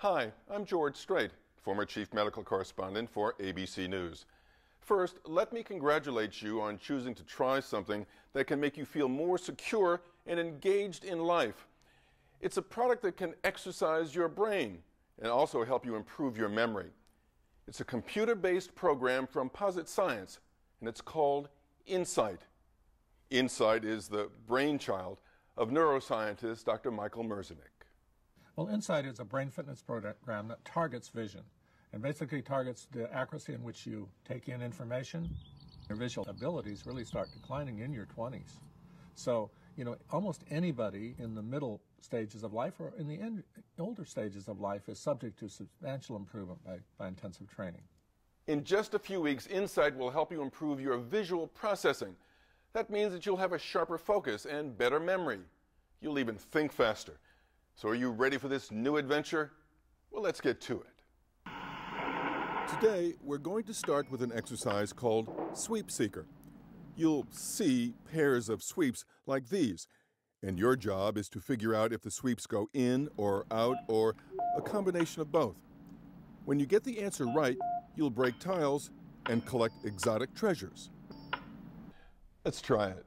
Hi, I'm George Strait, former Chief Medical Correspondent for ABC News. First, let me congratulate you on choosing to try something that can make you feel more secure and engaged in life. It's a product that can exercise your brain and also help you improve your memory. It's a computer-based program from Posit Science, and it's called InSight. InSight is the brainchild of neuroscientist Dr. Michael Merzenich. Well, InSight is a brain fitness program that targets vision and basically targets the accuracy in which you take in information. Your visual abilities really start declining in your 20s. So, almost anybody in the middle stages of life or in the older stages of life is subject to substantial improvement by intensive training. In just a few weeks, InSight will help you improve your visual processing. That means that you'll have a sharper focus and better memory. You'll even think faster. So are you ready for this new adventure? Well, let's get to it. Today, we're going to start with an exercise called Sweep Seeker. You'll see pairs of sweeps like these, and your job is to figure out if the sweeps go in or out or a combination of both. When you get the answer right, you'll break tiles and collect exotic treasures. Let's try it.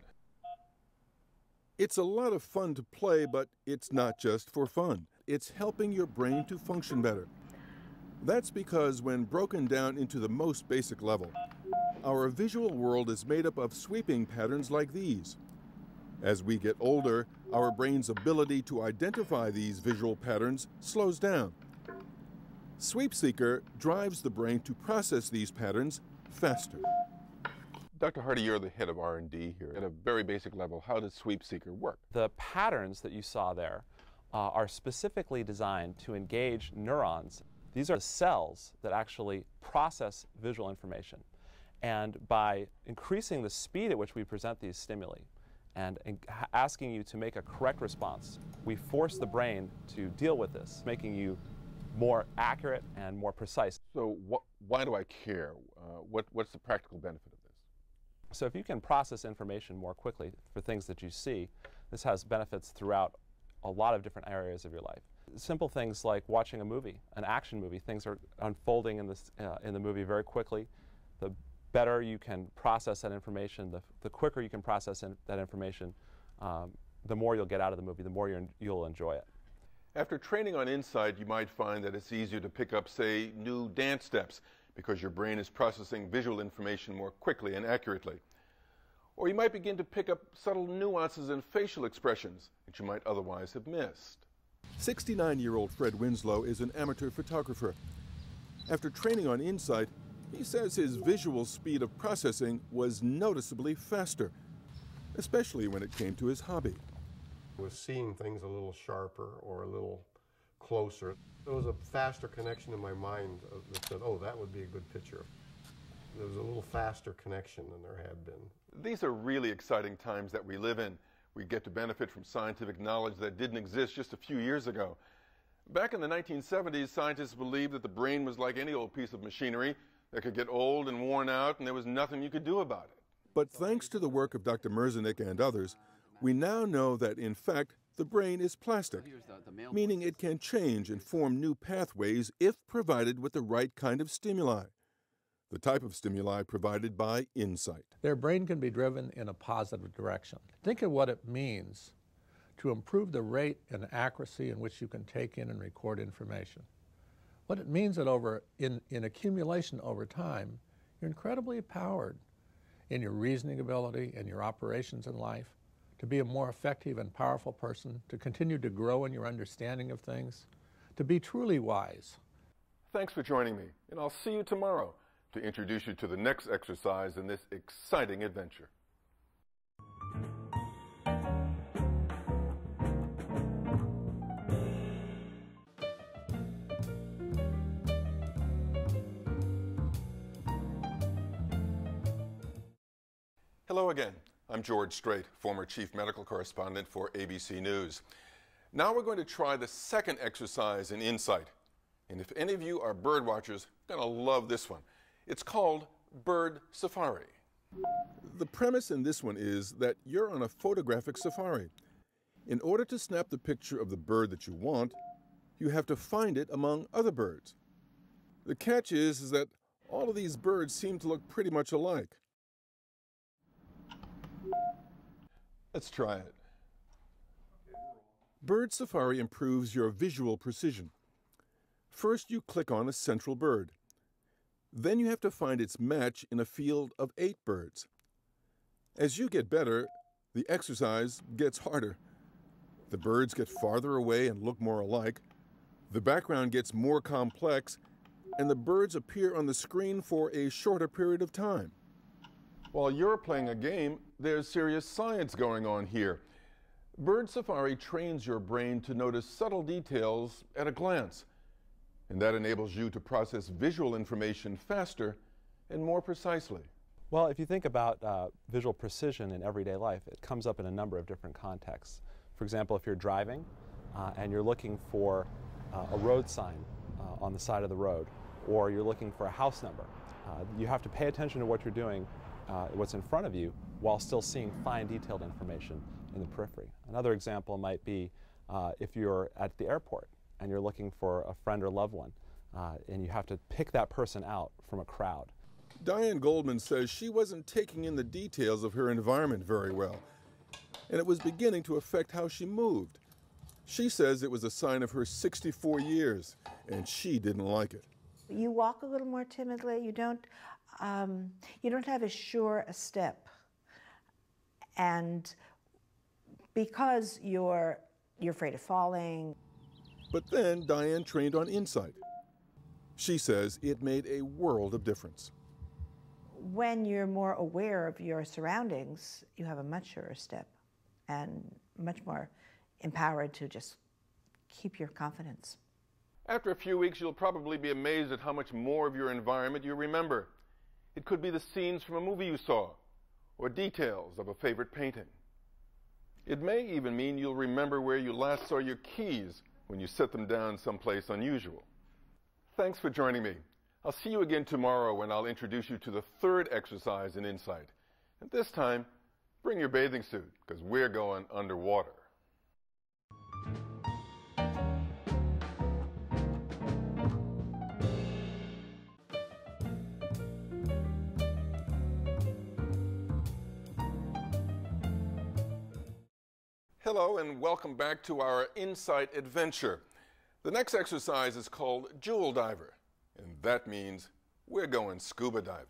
It's a lot of fun to play, but it's not just for fun. It's helping your brain to function better. That's because when broken down into the most basic level, our visual world is made up of sweeping patterns like these. As we get older, our brain's ability to identify these visual patterns slows down. Sweep Seeker drives the brain to process these patterns faster. Dr. Hardy, you're the head of R&D here. At a very basic level, how does Sweep Seeker work? The patterns that you saw there are specifically designed to engage neurons. These are the cells that actually process visual information. And by increasing the speed at which we present these stimuli and asking you to make a correct response, we force the brain to deal with this, making you more accurate and more precise. So why do I care? What's the practical benefit of this? So if you can process information more quickly for things that you see, this has benefits throughout a lot of different areas of your life. Simple things like watching a movie, an action movie. Things are unfolding in the movie very quickly. The better you can process that information, the quicker you can process that information, the more you'll get out of the movie, the more you'll enjoy it. After training on InSight, you might find that it's easier to pick up, say, new dance steps because your brain is processing visual information more quickly and accurately. Or you might begin to pick up subtle nuances in facial expressions that you might otherwise have missed. 69-year-old Fred Winslow is an amateur photographer. After training on InSight, he says his visual speed of processing was noticeably faster, especially when it came to his hobby. I was seeing things a little sharper or a little closer. There was a faster connection in my mind that said, oh, that would be a good picture. There was a little faster connection than there had been. These are really exciting times that we live in. We get to benefit from scientific knowledge that didn't exist just a few years ago. Back in the 1970s, scientists believed that the brain was like any old piece of machinery that could get old and worn out, and there was nothing you could do about it. But thanks to the work of Dr. Merzenich and others, we now know that, in fact, the brain is plastic, meaning it can change and form new pathways if provided with the right kind of stimuli, the type of stimuli provided by InSight. Their brain can be driven in a positive direction. Think of what it means to improve the rate and accuracy in which you can take in and record information. What it means that in accumulation over time, you're incredibly empowered in your reasoning ability and your operations in life, to be a more effective and powerful person, to continue to grow in your understanding of things, to be truly wise. Thanks for joining me, and I'll see you tomorrow to introduce you to the next exercise in this exciting adventure. Hello again. I'm George Strait, former Chief Medical Correspondent for ABC News. Now we're going to try the second exercise in InSight. And if any of you are bird watchers, you're going to love this one. It's called Bird Safari. The premise in this one is that you're on a photographic safari. In order to snap the picture of the bird that you want, you have to find it among other birds. The catch is that all of these birds seem to look pretty much alike. Let's try it. Bird Safari improves your visual precision. First, you click on a central bird. Then you have to find its match in a field of 8 birds. As you get better, the exercise gets harder. The birds get farther away and look more alike. The background gets more complex, and the birds appear on the screen for a shorter period of time. While you're playing a game, there's serious science going on here. Bird Safari trains your brain to notice subtle details at a glance, and that enables you to process visual information faster and more precisely. Well, if you think about visual precision in everyday life, it comes up in a number of different contexts. For example, if you're driving and you're looking for a road sign on the side of the road, or you're looking for a house number, you have to pay attention to what you're doing, what's in front of you, while still seeing fine detailed information in the periphery. Another example might be if you're at the airport and you're looking for a friend or loved one, and you have to pick that person out from a crowd. Diane Goldman says she wasn't taking in the details of her environment very well, and it was beginning to affect how she moved. She says it was a sign of her 64 years, and she didn't like it. You walk a little more timidly. You don't have as sure a step, and because you're afraid of falling. But then Diane trained on InSight. She says it made a world of difference. When you're more aware of your surroundings, you have a much surer step and much more empowered to just keep your confidence. After a few weeks, you'll probably be amazed at how much more of your environment you remember. It could be the scenes from a movie you saw, or details of a favorite painting. It may even mean you'll remember where you last saw your keys when you set them down someplace unusual. Thanks for joining me. I'll see you again tomorrow when I'll introduce you to the 3rd exercise in InSight. And this time, bring your bathing suit, because we're going underwater. Hello and welcome back to our InSight adventure. The next exercise is called Jewel Diver, and that means we're going scuba diving.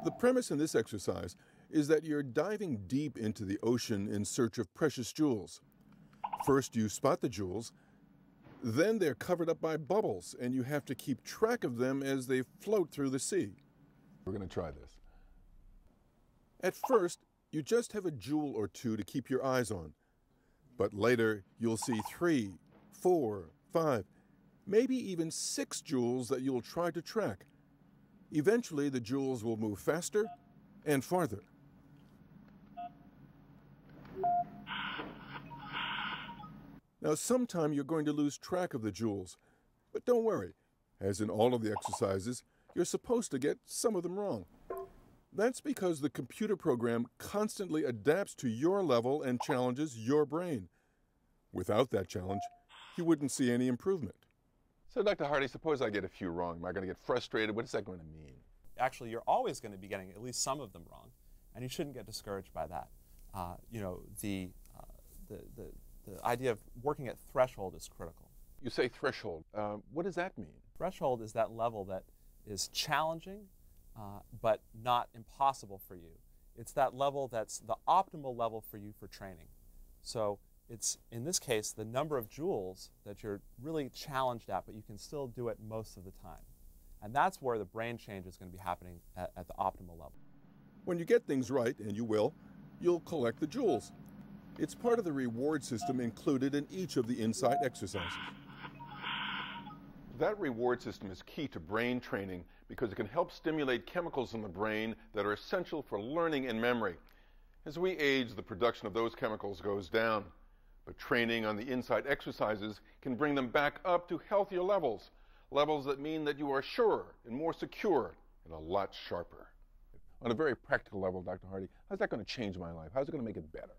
The premise in this exercise is that you're diving deep into the ocean in search of precious jewels. First you spot the jewels, then they're covered up by bubbles, and you have to keep track of them as they float through the sea. We're going to try this. At first, you just have a jewel or two to keep your eyes on. But later, you'll see 3, 4, 5, maybe even 6 jewels that you'll try to track. Eventually, the jewels will move faster and farther. Now, sometime you're going to lose track of the jewels. But don't worry. As in all of the exercises, you're supposed to get some of them wrong. That's because the computer program constantly adapts to your level and challenges your brain. Without that challenge, you wouldn't see any improvement. So, Dr. Hardy, suppose I get a few wrong. Am I going to get frustrated? What is that going to mean? Actually, you're always going to be getting at least some of them wrong, and you shouldn't get discouraged by that. The idea of working at threshold is critical. You say threshold. What does that mean? Threshold is that level that is challenging, but not impossible for you. It's that level that's the optimal level for you for training. So it's, in this case, the number of joules that you're really challenged at, but you can still do it most of the time. And that's where the brain change is going to be happening at the optimal level. When you get things right, and you will, you'll collect the joules. It's part of the reward system included in each of the InSight exercises. That reward system is key to brain training because it can help stimulate chemicals in the brain that are essential for learning and memory. As we age, the production of those chemicals goes down, but training on the InSight exercises can bring them back up to healthier levels, levels that mean that you are surer and more secure and a lot sharper. On a very practical level, Dr. Hardy, how's that going to change my life? How's it going to make it better?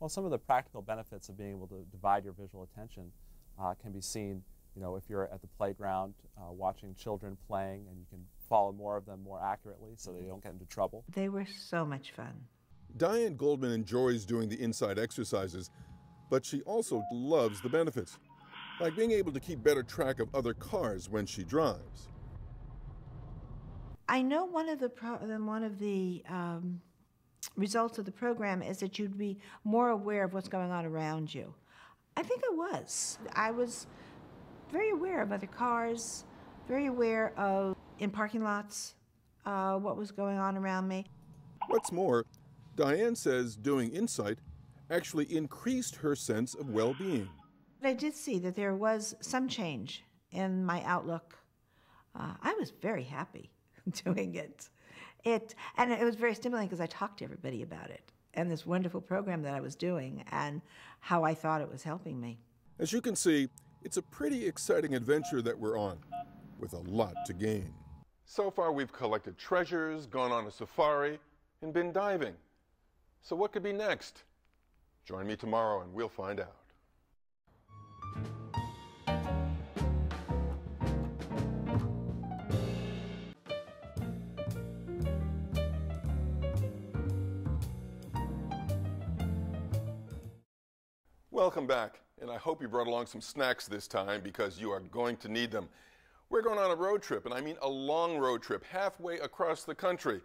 Well, some of the practical benefits of being able to divide your visual attention can be seen, if you're at the playground watching children playing, and you can follow more of them more accurately so they don't get into trouble. They were so much fun. Diane Goldman enjoys doing the InSight exercises, but she also loves the benefits, like being able to keep better track of other cars when she drives. I know one of the results of the program is that you'd be more aware of what's going on around you. I think I was. I was very aware of other cars, very aware of, in parking lots, what was going on around me. What's more, Diane says doing InSight actually increased her sense of well-being. I did see that there was some change in my outlook. I was very happy doing it. And it was very stimulating because I talked to everybody about it and this wonderful program that I was doing and how I thought it was helping me. As you can see, it's a pretty exciting adventure that we're on, with a lot to gain. So far we've collected treasures, gone on a safari, and been diving. So what could be next? Join me tomorrow and we'll find out. Welcome back, and I hope you brought along some snacks this time because you are going to need them. We're going on a road trip, and I mean a long road trip, halfway across the country,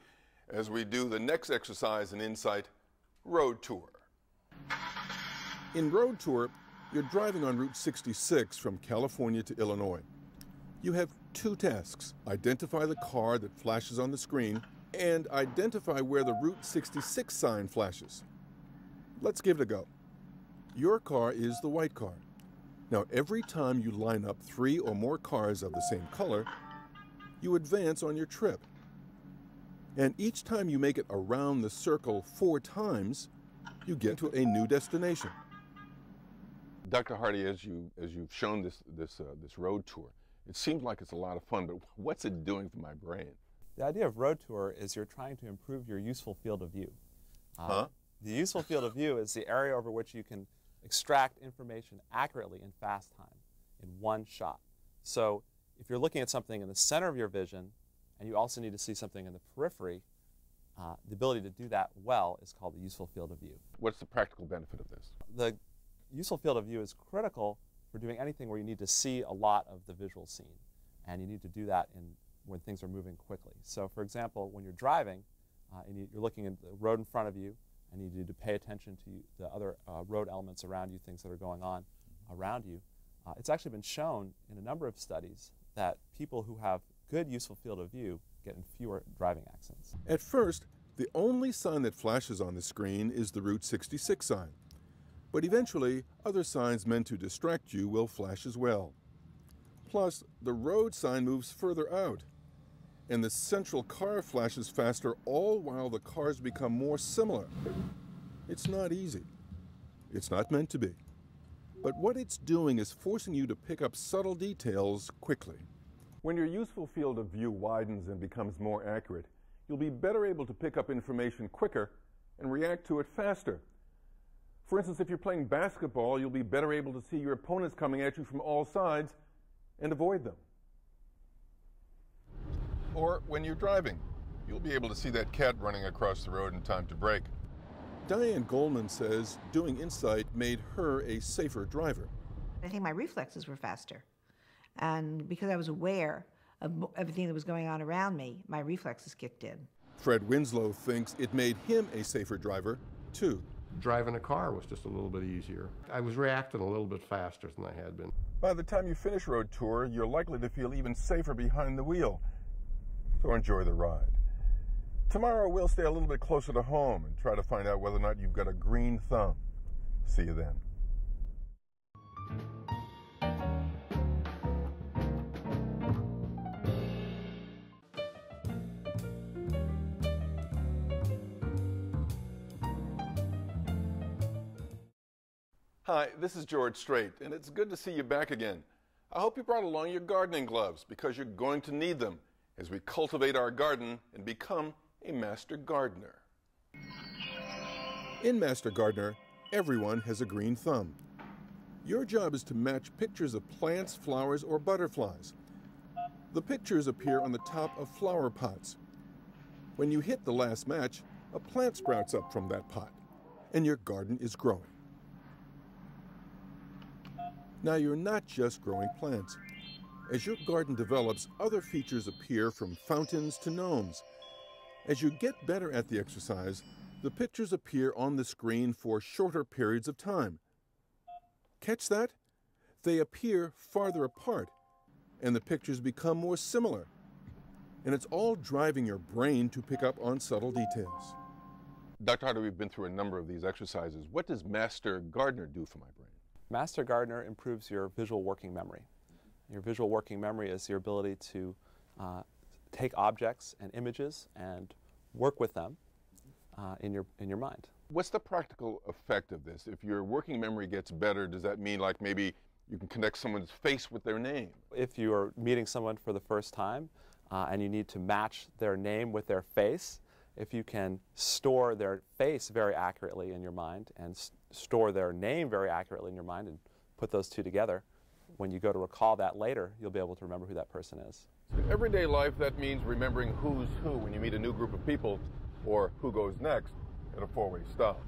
as we do the next exercise in InSight, Road Tour. In Road Tour, you're driving on Route 66 from California to Illinois. You have two tasks: identify the car that flashes on the screen and identify where the Route 66 sign flashes. Let's give it a go. Your car is the white car. Now, every time you line up 3 or more cars of the same color, you advance on your trip. And each time you make it around the circle 4 times, you get to a new destination. Dr. Hardy, as you've shown this road tour, it seems like it's a lot of fun, but what's it doing for my brain? The idea of road tour is you're trying to improve your useful field of view. The useful field of view is the area over which you can extract information accurately in fast time, in one shot. So if you're looking at something in the center of your vision, and you also need to see something in the periphery, the ability to do that well is called the useful field of view. What's the practical benefit of this? The useful field of view is critical for doing anything where you need to see a lot of the visual scene, and you need to do that when things are moving quickly. So for example, when you're driving, and you're looking at the road in front of you, and you need to pay attention to the other road elements around you, things that are going on around you. It's actually been shown in a number of studies that people who have good useful field of view get in fewer driving accidents. At first, the only sign that flashes on the screen is the Route 66 sign. But eventually, other signs meant to distract you will flash as well. Plus, the road sign moves further out, and the central car flashes faster, all while the cars become more similar. It's not easy. It's not meant to be. But what it's doing is forcing you to pick up subtle details quickly. When your useful field of view widens and becomes more accurate, you'll be better able to pick up information quicker and react to it faster. For instance, if you're playing basketball, you'll be better able to see your opponents coming at you from all sides and avoid them. Or when you're driving, you'll be able to see that cat running across the road in time to brake. Diane Goldman says doing InSight made her a safer driver. I think my reflexes were faster. And because I was aware of everything that was going on around me, my reflexes kicked in. Fred Winslow thinks it made him a safer driver, too. Driving a car was just a little bit easier. I was reacting a little bit faster than I had been. By the time you finish Road Tour, you're likely to feel even safer behind the wheel. So enjoy the ride. Tomorrow we'll stay a little bit closer to home and try to find out whether or not you've got a green thumb. See you then. Hi, this is George Strait, and it's good to see you back again. I hope you brought along your gardening gloves because you're going to need them as we cultivate our garden and become a master gardener. In Master Gardener, everyone has a green thumb. Your job is to match pictures of plants, flowers, or butterflies. The pictures appear on the top of flower pots. When you hit the last match, a plant sprouts up from that pot, and your garden is growing. Now, you're not just growing plants. As your garden develops, other features appear, from fountains to gnomes. As you get better at the exercise, the pictures appear on the screen for shorter periods of time. Catch that? They appear farther apart, and the pictures become more similar. And it's all driving your brain to pick up on subtle details. Dr. Harder, we've been through a number of these exercises. What does Master Gardener do for my brain? Master Gardener improves your visual working memory. Your visual working memory is your ability to take objects and images and work with them in your mind. What's the practical effect of this? If your working memory gets better, does that mean like maybe you can connect someone's face with their name? If you are meeting someone for the first time and you need to match their name with their face, if you can store their face very accurately in your mind and store their name very accurately in your mind and put those two together, when you go to recall that later, you'll be able to remember who that person is. In everyday life, that means remembering who's who when you meet a new group of people, or who goes next at a four-way stop.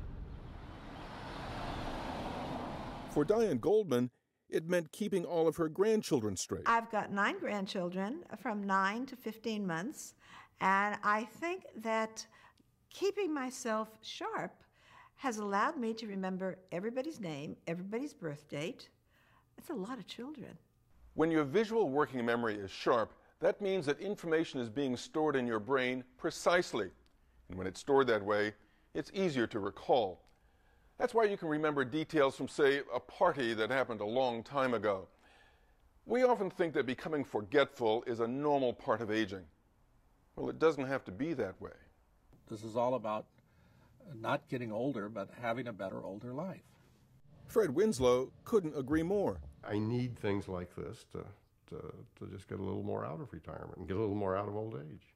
For Diane Goldman, it meant keeping all of her grandchildren straight. I've got 9 grandchildren from 9 to 15 months, and I think that keeping myself sharp has allowed me to remember everybody's name, everybody's birth date. It's a lot of children. When your visual working memory is sharp, that means that information is being stored in your brain precisely. And when it's stored that way, it's easier to recall. That's why you can remember details from, say, a party that happened a long time ago. We often think that becoming forgetful is a normal part of aging. Well, it doesn't have to be that way. This is all about not getting older, but having a better older life. Fred Winslow couldn't agree more. I need things like this to just get a little more out of retirement and get a little more out of old age.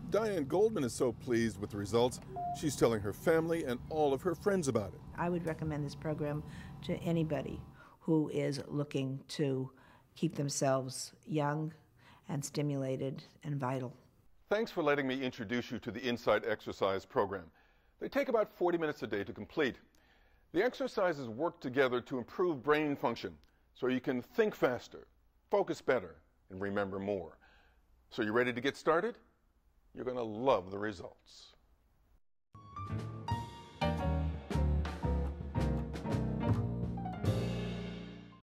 Diane Goldman is so pleased with the results, she's telling her family and all of her friends about it. I would recommend this program to anybody who is looking to keep themselves young and stimulated and vital. Thanks for letting me introduce you to the InSight exercise program. They take about 40 minutes a day to complete. The exercises work together to improve brain function so you can think faster, focus better, and remember more. So you ready to get started? You're going to love the results.